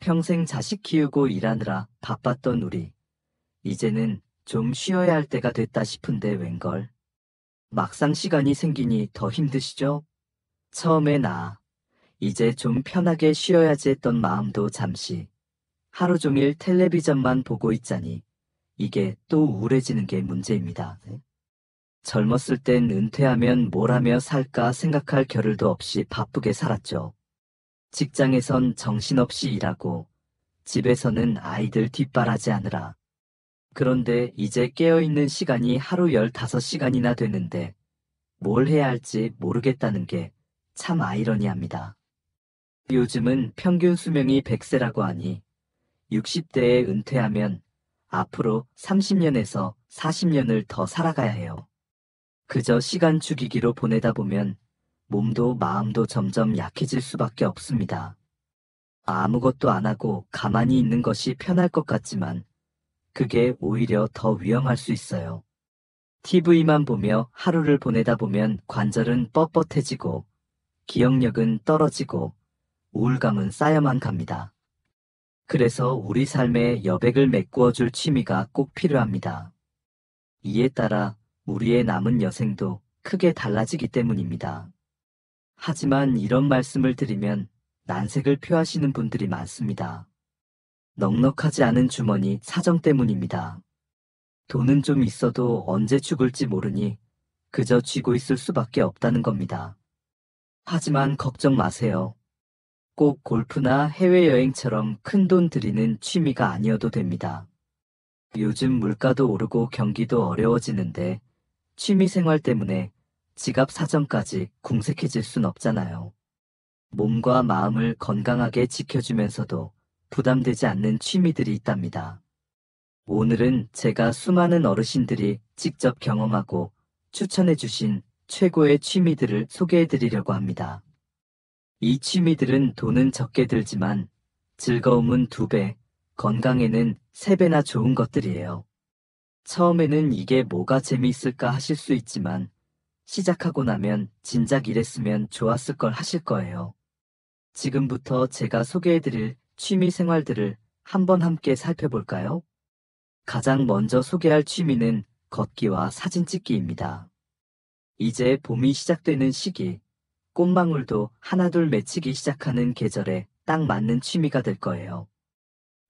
평생 자식 키우고 일하느라 바빴던 우리. 이제는 좀 쉬어야 할 때가 됐다 싶은데 웬걸. 막상 시간이 생기니 더 힘드시죠? 처음에 이제 좀 편하게 쉬어야지 했던 마음도 잠시. 하루 종일 텔레비전만 보고 있자니 이게 또 우울해지는 게 문제입니다. 젊었을 땐 은퇴하면 뭘 하며 살까 생각할 겨를도 없이 바쁘게 살았죠. 직장에선 정신없이 일하고 집에서는 아이들 뒷바라지 하느라. 그런데 이제 깨어있는 시간이 하루 15시간이나 되는데 뭘 해야 할지 모르겠다는 게 참 아이러니합니다. 요즘은 평균 수명이 100세라고 하니 60대에 은퇴하면 앞으로 30년에서 40년을 더 살아가야 해요. 그저 시간 죽이기로 보내다 보면 몸도 마음도 점점 약해질 수밖에 없습니다. 아무것도 안 하고 가만히 있는 것이 편할 것 같지만 그게 오히려 더 위험할 수 있어요. TV만 보며 하루를 보내다 보면 관절은 뻣뻣해지고 기억력은 떨어지고 우울감은 쌓여만 갑니다. 그래서 우리 삶에 여백을 메꾸어 줄 취미가 꼭 필요합니다. 이에 따라 우리의 남은 여생도 크게 달라지기 때문입니다. 하지만 이런 말씀을 드리면 난색을 표하시는 분들이 많습니다. 넉넉하지 않은 주머니 사정 때문입니다. 돈은 좀 있어도 언제 죽을지 모르니 그저 쥐고 있을 수밖에 없다는 겁니다. 하지만 걱정 마세요. 꼭 골프나 해외여행처럼 큰돈 들이는 취미가 아니어도 됩니다. 요즘 물가도 오르고 경기도 어려워지는데 취미생활 때문에 지갑 사정까지 궁색해질 순 없잖아요. 몸과 마음을 건강하게 지켜주면서도 부담되지 않는 취미들이 있답니다. 오늘은 제가 수많은 어르신들이 직접 경험하고 추천해주신 최고의 취미들을 소개해드리려고 합니다. 이 취미들은 돈은 적게 들지만 즐거움은 2배, 건강에는 3배나 좋은 것들이에요. 처음에는 이게 뭐가 재미있을까 하실 수 있지만 시작하고 나면 진작 이랬으면 좋았을 걸 하실 거예요. 지금부터 제가 소개해드릴 취미 생활들을 한번 함께 살펴볼까요? 가장 먼저 소개할 취미는 걷기와 사진 찍기입니다. 이제 봄이 시작되는 시기, 꽃망울도 하나둘 맺히기 시작하는 계절에 딱 맞는 취미가 될 거예요.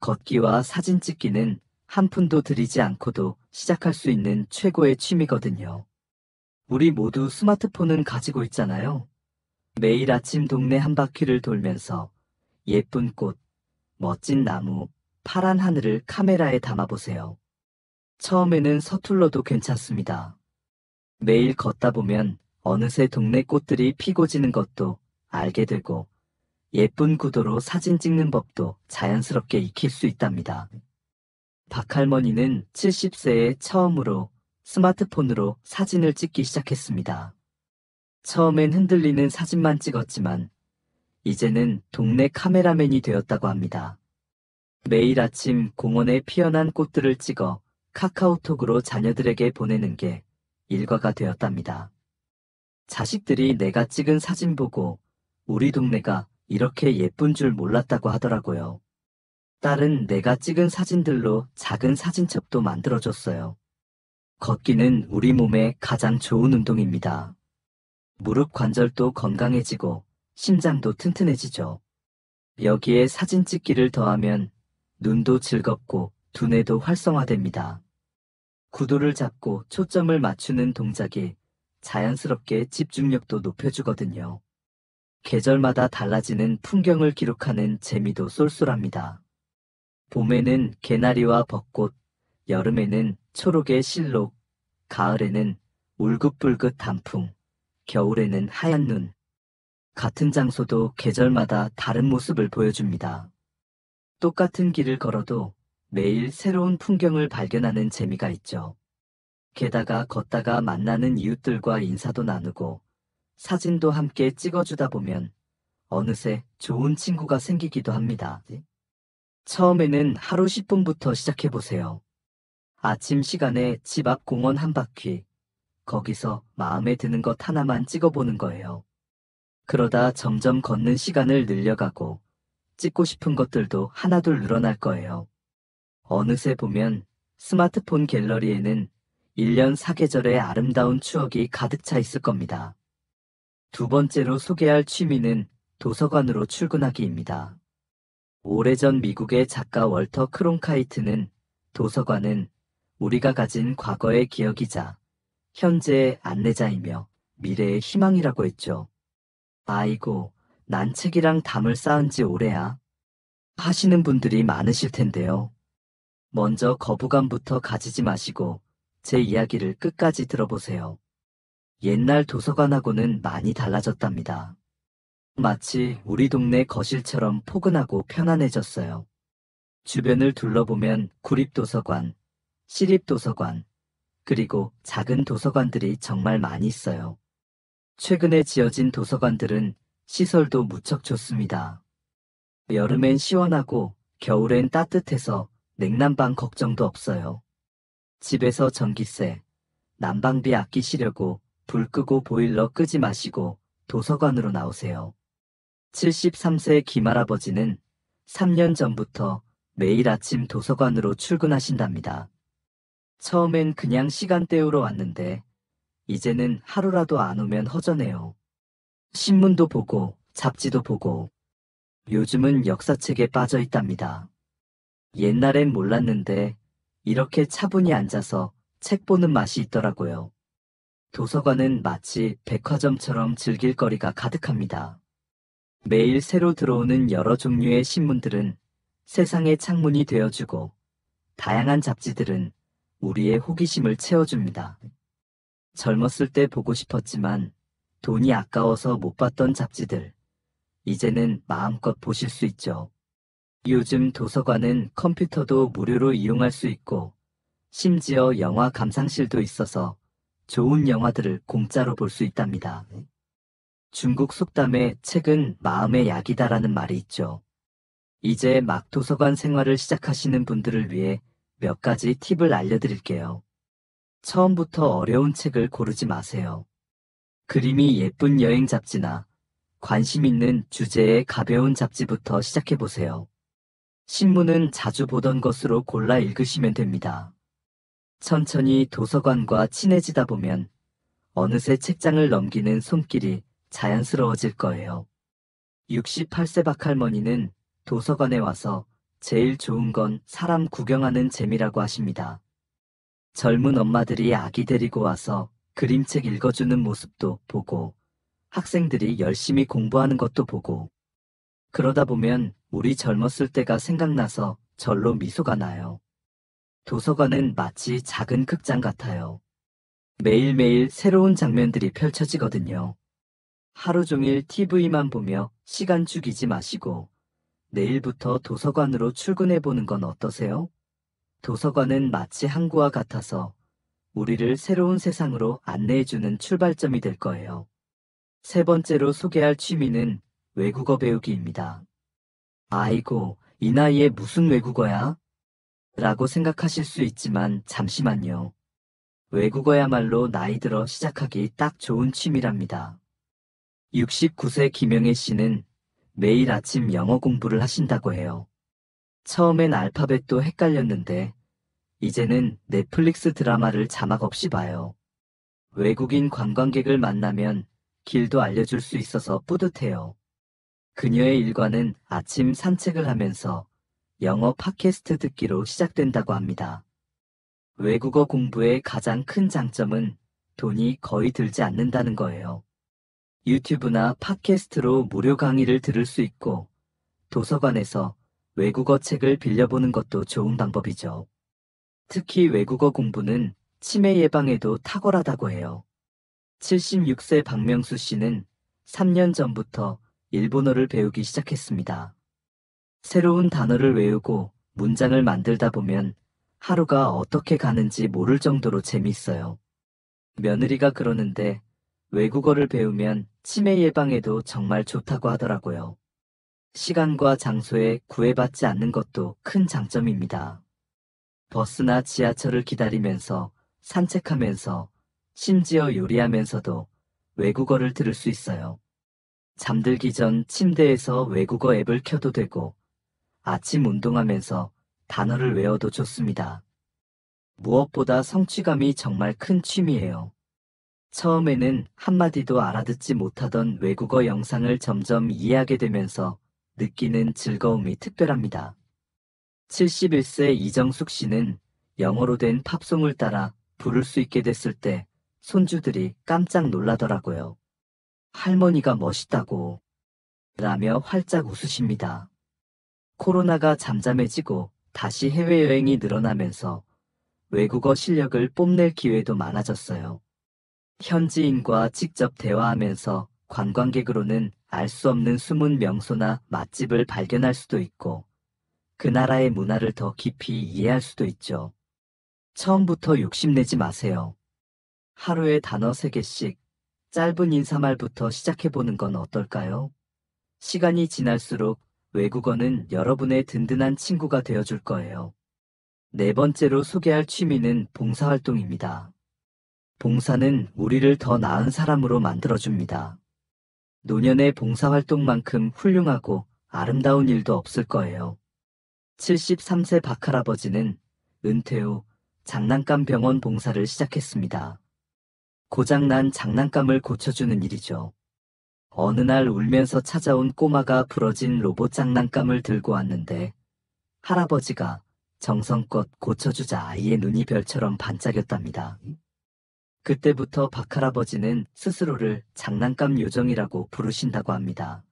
걷기와 사진 찍기는 한 푼도 들이지 않고도 시작할 수 있는 최고의 취미거든요. 우리 모두 스마트폰은 가지고 있잖아요. 매일 아침 동네 한 바퀴를 돌면서 예쁜 꽃, 멋진 나무, 파란 하늘을 카메라에 담아보세요. 처음에는 서툴러도 괜찮습니다. 매일 걷다 보면 어느새 동네 꽃들이 피고 지는 것도 알게 되고 예쁜 구도로 사진 찍는 법도 자연스럽게 익힐 수 있답니다. 박할머니는 70세에 처음으로 스마트폰으로 사진을 찍기 시작했습니다. 처음엔 흔들리는 사진만 찍었지만 이제는 동네 카메라맨이 되었다고 합니다. 매일 아침 공원에 피어난 꽃들을 찍어 카카오톡으로 자녀들에게 보내는 게 일과가 되었답니다. 자식들이 내가 찍은 사진 보고 우리 동네가 이렇게 예쁜 줄 몰랐다고 하더라고요. 딸은 내가 찍은 사진들로 작은 사진첩도 만들어줬어요. 걷기는 우리 몸에 가장 좋은 운동입니다. 무릎 관절도 건강해지고 심장도 튼튼해지죠. 여기에 사진 찍기를 더하면 눈도 즐겁고 두뇌도 활성화됩니다. 구도를 잡고 초점을 맞추는 동작이 자연스럽게 집중력도 높여주거든요. 계절마다 달라지는 풍경을 기록하는 재미도 쏠쏠합니다. 봄에는 개나리와 벚꽃, 여름에는 초록의 실록, 가을에는 울긋불긋 단풍, 겨울에는 하얀 눈. 같은 장소도 계절마다 다른 모습을 보여줍니다. 똑같은 길을 걸어도 매일 새로운 풍경을 발견하는 재미가 있죠. 게다가 걷다가 만나는 이웃들과 인사도 나누고 사진도 함께 찍어주다 보면 어느새 좋은 친구가 생기기도 합니다. 처음에는 하루 10분부터 시작해보세요. 아침 시간에 집 앞 공원 한 바퀴, 거기서 마음에 드는 것 하나만 찍어보는 거예요. 그러다 점점 걷는 시간을 늘려가고 찍고 싶은 것들도 하나둘 늘어날 거예요. 어느새 보면 스마트폰 갤러리에는 1년 4계절의 아름다운 추억이 가득 차 있을 겁니다. 두 번째로 소개할 취미는 도서관으로 출근하기입니다. 오래전 미국의 작가 월터 크론카이트는 도서관은 우리가 가진 과거의 기억이자 현재의 안내자이며 미래의 희망이라고 했죠. 아이고, 난 책이랑 담을 쌓은 지 오래야 하시는 분들이 많으실 텐데요. 먼저 거부감부터 가지지 마시고 제 이야기를 끝까지 들어보세요. 옛날 도서관하고는 많이 달라졌답니다. 마치 우리 동네 거실처럼 포근하고 편안해졌어요. 주변을 둘러보면 구립도서관, 시립도서관, 그리고 작은 도서관들이 정말 많이 있어요. 최근에 지어진 도서관들은 시설도 무척 좋습니다. 여름엔 시원하고 겨울엔 따뜻해서 냉난방 걱정도 없어요. 집에서 전기세, 난방비 아끼시려고 불 끄고 보일러 끄지 마시고 도서관으로 나오세요. 73세 김할아버지는 3년 전부터 매일 아침 도서관으로 출근하신답니다. 처음엔 그냥 시간 때우러 왔는데 이제는 하루라도 안 오면 허전해요. 신문도 보고 잡지도 보고 요즘은 역사책에 빠져 있답니다. 옛날엔 몰랐는데 이렇게 차분히 앉아서 책 보는 맛이 있더라고요. 도서관은 마치 백화점처럼 즐길 거리가 가득합니다. 매일 새로 들어오는 여러 종류의 신문들은 세상의 창문이 되어주고 다양한 잡지들은 우리의 호기심을 채워줍니다. 젊었을 때 보고 싶었지만 돈이 아까워서 못 봤던 잡지들, 이제는 마음껏 보실 수 있죠. 요즘 도서관은 컴퓨터도 무료로 이용할 수 있고 심지어 영화 감상실도 있어서 좋은 영화들을 공짜로 볼 수 있답니다. 중국 속담에 책은 마음의 약이다라는 말이 있죠. 이제 막 도서관 생활을 시작하시는 분들을 위해 몇 가지 팁을 알려드릴게요. 처음부터 어려운 책을 고르지 마세요. 그림이 예쁜 여행 잡지나 관심 있는 주제의 가벼운 잡지부터 시작해보세요. 신문은 자주 보던 것으로 골라 읽으시면 됩니다. 천천히 도서관과 친해지다 보면 어느새 책장을 넘기는 손길이 자연스러워질 거예요. 68세 박할머니는 도서관에 와서 제일 좋은 건 사람 구경하는 재미라고 하십니다. 젊은 엄마들이 아기 데리고 와서 그림책 읽어주는 모습도 보고 학생들이 열심히 공부하는 것도 보고 그러다 보면 우리 젊었을 때가 생각나서 절로 미소가 나요. 도서관은 마치 작은 극장 같아요. 매일매일 새로운 장면들이 펼쳐지거든요. 하루 종일 TV만 보며 시간 죽이지 마시고 내일부터 도서관으로 출근해보는 건 어떠세요? 도서관은 마치 항구와 같아서 우리를 새로운 세상으로 안내해주는 출발점이 될 거예요. 세 번째로 소개할 취미는 외국어 배우기입니다. 아이고, 이 나이에 무슨 외국어야? 라고 생각하실 수 있지만 잠시만요. 외국어야말로 나이 들어 시작하기 딱 좋은 취미랍니다. 69세 김영애 씨는 매일 아침 영어 공부를 하신다고 해요. 처음엔 알파벳도 헷갈렸는데 이제는 넷플릭스 드라마를 자막 없이 봐요. 외국인 관광객을 만나면 길도 알려줄 수 있어서 뿌듯해요. 그녀의 일과는 아침 산책을 하면서 영어 팟캐스트 듣기로 시작된다고 합니다. 외국어 공부의 가장 큰 장점은 돈이 거의 들지 않는다는 거예요. 유튜브나 팟캐스트로 무료 강의를 들을 수 있고 도서관에서 외국어 책을 빌려보는 것도 좋은 방법이죠. 특히 외국어 공부는 치매 예방에도 탁월하다고 해요. 76세 박명수 씨는 3년 전부터 일본어를 배우기 시작했습니다. 새로운 단어를 외우고 문장을 만들다 보면 하루가 어떻게 가는지 모를 정도로 재밌어요. 며느리가 그러는데 외국어를 배우면 치매 예방에도 정말 좋다고 하더라고요. 시간과 장소에 구애받지 않는 것도 큰 장점입니다. 버스나 지하철을 기다리면서 산책하면서 심지어 요리하면서도 외국어를 들을 수 있어요. 잠들기 전 침대에서 외국어 앱을 켜도 되고, 아침 운동하면서 단어를 외워도 좋습니다. 무엇보다 성취감이 정말 큰 취미예요. 처음에는 한마디도 알아듣지 못하던 외국어 영상을 점점 이해하게 되면서 느끼는 즐거움이 특별합니다. 71세 이정숙 씨는 영어로 된 팝송을 따라 부를 수 있게 됐을 때 손주들이 깜짝 놀라더라고요. 할머니가 멋있다고 라며 활짝 웃으십니다. 코로나가 잠잠해지고 다시 해외여행이 늘어나면서 외국어 실력을 뽐낼 기회도 많아졌어요. 현지인과 직접 대화하면서 관광객으로는 알 수 없는 숨은 명소나 맛집을 발견할 수도 있고, 그 나라의 문화를 더 깊이 이해할 수도 있죠. 처음부터 욕심내지 마세요. 하루에 단어 3개씩 짧은 인사말부터 시작해보는 건 어떨까요? 시간이 지날수록 외국어는 여러분의 든든한 친구가 되어줄 거예요. 네 번째로 소개할 취미는 봉사활동입니다. 봉사는 우리를 더 나은 사람으로 만들어줍니다. 노년의 봉사활동만큼 훌륭하고 아름다운 일도 없을 거예요. 73세 박할아버지는 은퇴 후 장난감 병원 봉사를 시작했습니다. 고장난 장난감을 고쳐주는 일이죠. 어느 날 울면서 찾아온 꼬마가 부러진 로봇 장난감을 들고 왔는데 할아버지가 정성껏 고쳐주자 아이의 눈이 별처럼 반짝였답니다. 그때부터 박할아버지는 스스로를 장난감 요정이라고 부르신다고 합니다.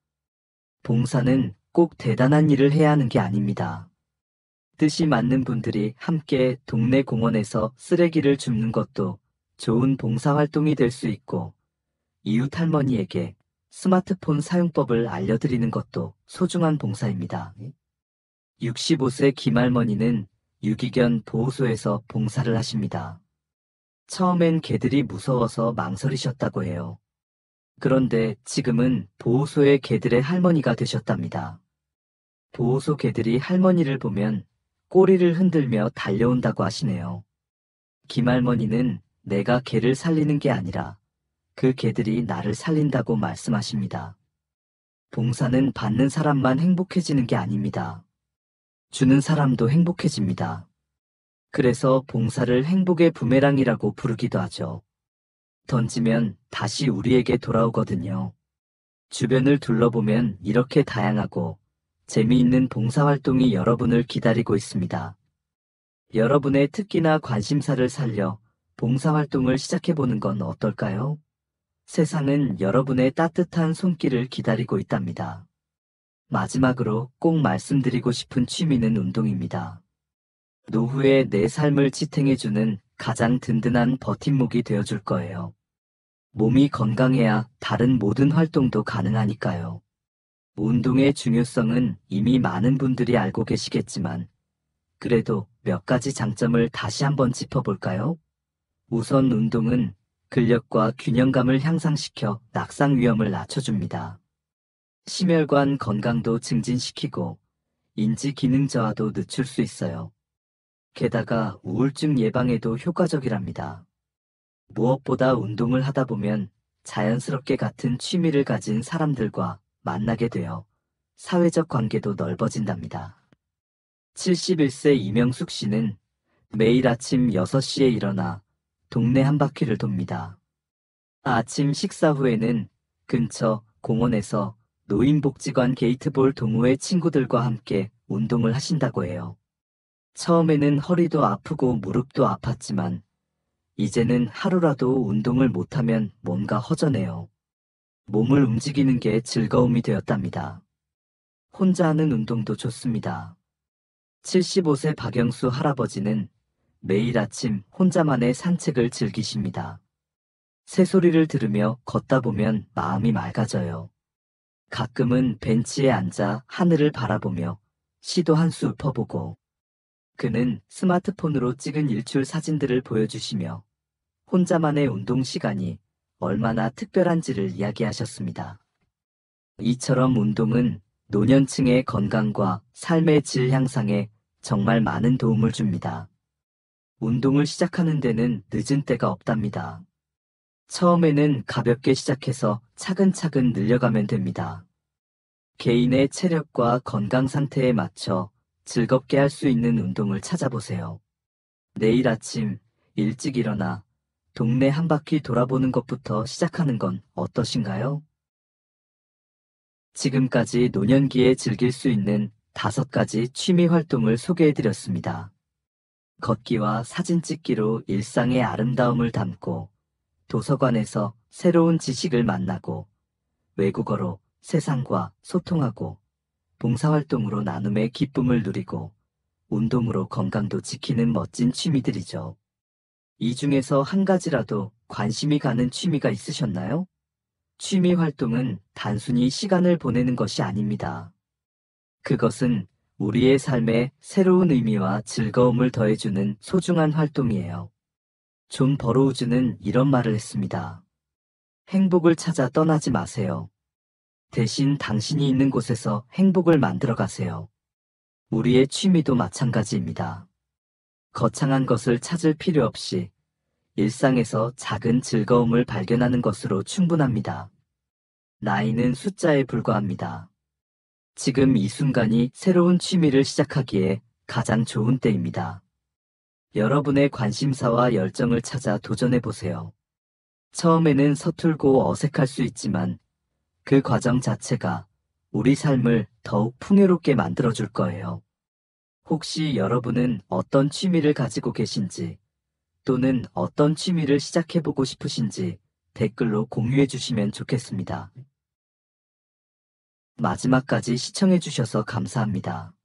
봉사는 꼭 대단한 일을 해야 하는 게 아닙니다. 뜻이 맞는 분들이 함께 동네 공원에서 쓰레기를 줍는 것도 좋은 봉사활동이 될 수 있고, 이웃 할머니에게 스마트폰 사용법을 알려드리는 것도 소중한 봉사입니다. 65세 김할머니는 유기견 보호소에서 봉사를 하십니다. 처음엔 개들이 무서워서 망설이셨다고 해요. 그런데 지금은 보호소의 개들의 할머니가 되셨답니다. 보호소 개들이 할머니를 보면 꼬리를 흔들며 달려온다고 하시네요. 김할머니는 내가 개를 살리는 게 아니라 그 개들이 나를 살린다고 말씀하십니다. 봉사는 받는 사람만 행복해지는 게 아닙니다. 주는 사람도 행복해집니다. 그래서 봉사를 행복의 부메랑이라고 부르기도 하죠. 던지면 다시 우리에게 돌아오거든요. 주변을 둘러보면 이렇게 다양하고 재미있는 봉사활동이 여러분을 기다리고 있습니다. 여러분의 특기나 관심사를 살려 봉사활동을 시작해보는 건 어떨까요? 세상은 여러분의 따뜻한 손길을 기다리고 있답니다. 마지막으로 꼭 말씀드리고 싶은 취미는 운동입니다. 노후에 내 삶을 지탱해주는 가장 든든한 버팀목이 되어줄 거예요. 몸이 건강해야 다른 모든 활동도 가능하니까요. 운동의 중요성은 이미 많은 분들이 알고 계시겠지만, 그래도 몇 가지 장점을 다시 한번 짚어볼까요? 우선 운동은 근력과 균형감을 향상시켜 낙상 위험을 낮춰줍니다. 심혈관 건강도 증진시키고 인지 기능 저하도 늦출 수 있어요. 게다가 우울증 예방에도 효과적이랍니다. 무엇보다 운동을 하다 보면 자연스럽게 같은 취미를 가진 사람들과 만나게 되어 사회적 관계도 넓어진답니다. 71세 이명숙 씨는 매일 아침 6시에 일어나 동네 한 바퀴를 돕니다. 아침 식사 후에는 근처 공원에서 노인복지관 게이트볼 동호회 친구들과 함께 운동을 하신다고 해요. 처음에는 허리도 아프고 무릎도 아팠지만 이제는 하루라도 운동을 못하면 뭔가 허전해요. 몸을 움직이는 게 즐거움이 되었답니다. 혼자 하는 운동도 좋습니다. 75세 박영수 할아버지는 매일 아침 혼자만의 산책을 즐기십니다. 새소리를 들으며 걷다 보면 마음이 맑아져요. 가끔은 벤치에 앉아 하늘을 바라보며 시도 한 수 읊어보고, 그는 스마트폰으로 찍은 일출 사진들을 보여주시며 혼자만의 운동 시간이 얼마나 특별한지를 이야기하셨습니다. 이처럼 운동은 노년층의 건강과 삶의 질 향상에 정말 많은 도움을 줍니다. 운동을 시작하는 데는 늦은 때가 없답니다. 처음에는 가볍게 시작해서 차근차근 늘려가면 됩니다. 개인의 체력과 건강 상태에 맞춰 즐겁게 할 수 있는 운동을 찾아보세요. 내일 아침 일찍 일어나 동네 한 바퀴 돌아보는 것부터 시작하는 건 어떠신가요? 지금까지 노년기에 즐길 수 있는 5가지 취미 활동을 소개해드렸습니다. 걷기와 사진 찍기로 일상의 아름다움을 담고, 도서관에서 새로운 지식을 만나고, 외국어로 세상과 소통하고, 봉사활동으로 나눔의 기쁨을 누리고, 운동으로 건강도 지키는 멋진 취미들이죠. 이 중에서 한 가지라도 관심이 가는 취미가 있으셨나요? 취미 활동은 단순히 시간을 보내는 것이 아닙니다. 그것은 우리의 삶에 새로운 의미와 즐거움을 더해주는 소중한 활동이에요. 존 버로우즈는 이런 말을 했습니다. 행복을 찾아 떠나지 마세요. 대신 당신이 있는 곳에서 행복을 만들어 가세요. 우리의 취미도 마찬가지입니다. 거창한 것을 찾을 필요 없이 일상에서 작은 즐거움을 발견하는 것으로 충분합니다. 나이는 숫자에 불과합니다. 지금 이 순간이 새로운 취미를 시작하기에 가장 좋은 때입니다. 여러분의 관심사와 열정을 찾아 도전해보세요. 처음에는 서툴고 어색할 수 있지만 그 과정 자체가 우리 삶을 더욱 풍요롭게 만들어줄 거예요. 혹시 여러분은 어떤 취미를 가지고 계신지 또는 어떤 취미를 시작해보고 싶으신지 댓글로 공유해 주시면 좋겠습니다. 마지막까지 시청해 주셔서 감사합니다.